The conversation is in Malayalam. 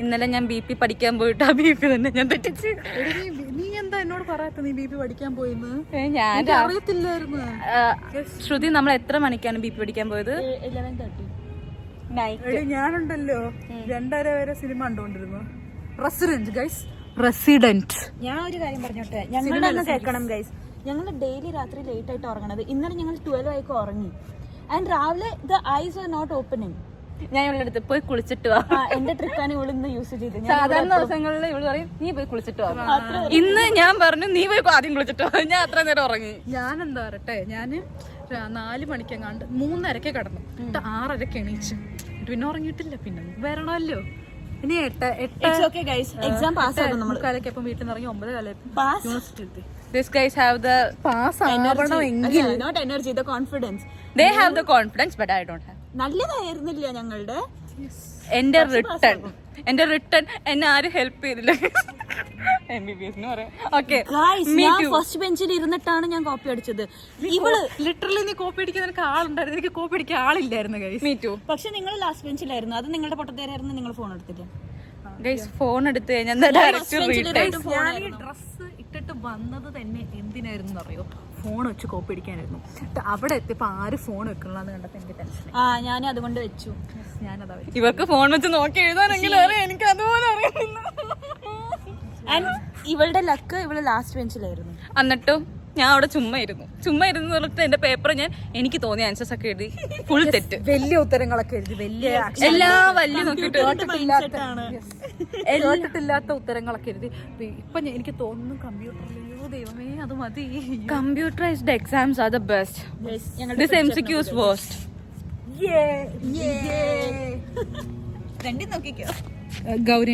ഇന്നലെ ഞാൻ BP പഠിക്കാൻ പോയിട്ട് ആ BP തന്നെ ഞാൻ തെറ്റിച്ച്. നീ എന്താ എന്നോട് പറയാത്ത നീ BP പഠിക്കാൻ പോയെന്ന്? ഞാൻ അറിയത്തില്ലായിരുന്നു. ശ്രുതി, നമ്മൾ എത്ര മണിക്കാണ് BP പഠിക്കാൻ പോയത്? 11:30 നൈറ്റ്. ഞാനുണ്ടല്ലോ 2:30 വരെ സിനിമ കണ്ടുകൊണ്ടിരുന്നു. Resident guys, resident. ഞാൻ ഒരു കാര്യം പറഞ്ഞോട്ടെ, ഞങ്ങളൊന്ന് കേൾക്കണം ഗൈസ്. ഞങ്ങൾ ഡെയിലി രാത്രി ലേറ്റ് ആയിട്ട് ഉറങ്ങണത്. ഇന്നലെ ഞങ്ങൾ 12 ആയിക്കോ ഉറങ്ങി. ആൻഡ് രാവിലെ the eyes are not opening. ഞാൻ ഇവളുടെ അടുത്ത് പോയി കുളിച്ചിട്ട് വാ. എന്റെ ട്രിക്കാണ് ഇവള് ഇന്ന് യൂസ് ചെയ്തത്. സാധാരണ ദിവസങ്ങളിൽ ഇവള് പറയും നീ പോയി കുളിച്ചിട്ട് വാ. ഇന്ന് ഞാൻ പറഞ്ഞു നീ പോയി ആദ്യം കുളിച്ചിട്ട് വാ. ഞാൻ അത്ര നേരം ഉറങ്ങി. ഞാൻ എന്താ പറയട്ടെ, ഞാന് 4 മണിക്കെങ്ങാണ്ട് 3:30 കിടന്നു. 6:30 എണീച്ചു. പിന്നെ ഉറങ്ങിയിട്ടില്ല. പിന്നെ വരണമല്ലോ. ഇനി 8 എക്സാം പാസ് ആകും നമ്മൾ. കാലൊക്കെ വീട്ടിൽ നിന്ന് ഇറങ്ങി 9:00 യൂണിവേഴ്സിറ്റി എത്തി. These guys have the not energy, the confidence. they have the confidence but I don't have. നല്ലതായിരുന്നില്ല ഞങ്ങളുടെ എന്റെ റിട്ടേൺ എന്നെ ആരും ഹെൽപ്പ് ചെയ്തില്ല. MBBS ഫസ്റ്റ് ബെഞ്ചിൽ ഇരുന്നിട്ടാണ് ഞാൻ കോപ്പി അടിച്ചത്. ഇവള് ലിറ്ററലി നീ കോപ്പി അടിക്കാൻ നിനക്ക് ആളുണ്ടായിരുന്നു, എനിക്ക് കോപ്പി അടിക്കാൻ ആളില്ലായിരുന്നു ഗൈസ്. Me too. പക്ഷെ നിങ്ങൾ ലാസ്റ്റ് ബെഞ്ചിലായിരുന്നു. അത് നിങ്ങളുടെ പൊട്ടത്തേരായിരുന്നു. നിങ്ങൾ ഫോൺ എടുത്തില്ല ഗൈസ്. ഫോൺ എടുത്ത് കഴിഞ്ഞാൽ ഞാൻ ഈ ഡ്രസ്സ് ഇട്ടിട്ട് വന്നത് തന്നെ എന്തിനായിരുന്നു അറിയോ? ഫോൺ വെച്ച് കോപ്പി അടിക്കാനായിരുന്നു. അവിടെ എത്തിയപ്പോ ആര് ഫോൺ വെക്കണമെന്ന് കണ്ടപ്പോ എനിക്ക് ടെൻഷൻ. ഞാൻ അതുകൊണ്ട് വെച്ചു. ഞാനതാ ഇവർക്ക് ഫോൺ വെച്ച് നോക്കി എഴുതാനെങ്കിലും അറിയാം, എനിക്ക് അതുപോലെ അറിയില്ല. ഇവളുടെ ലക്ക് ഇവള് ലാസ്റ്റ് ബെഞ്ചിലായിരുന്നു. എന്നിട്ടും ഞാൻ അവിടെ ചുമ്മാ ഇരുന്നു പറഞ്ഞിട്ട് എന്റെ പേപ്പർ ഞാൻ എനിക്ക് തോന്നിയ ആൻസേഴ്സ് ഒക്കെ എഴുതി. ഫുൾ തെറ്റ്. വലിയ ഉത്തരങ്ങളൊക്കെ എഴുതി, വലിയ എല്ലാ വലിയ നോക്കിയിട്ട് കേട്ടിട്ടില്ലാത്ത ഉത്തരങ്ങളൊക്കെ എഴുതി. ഇപ്പൊ എനിക്ക് തോന്നുന്നു കമ്പ്യൂട്ടറിലോ ദൈവമേ അത് മതി. Computerised exams are the best. This MCQs worst. രണ്ടും നോക്കിക്കോ ഗൗരി.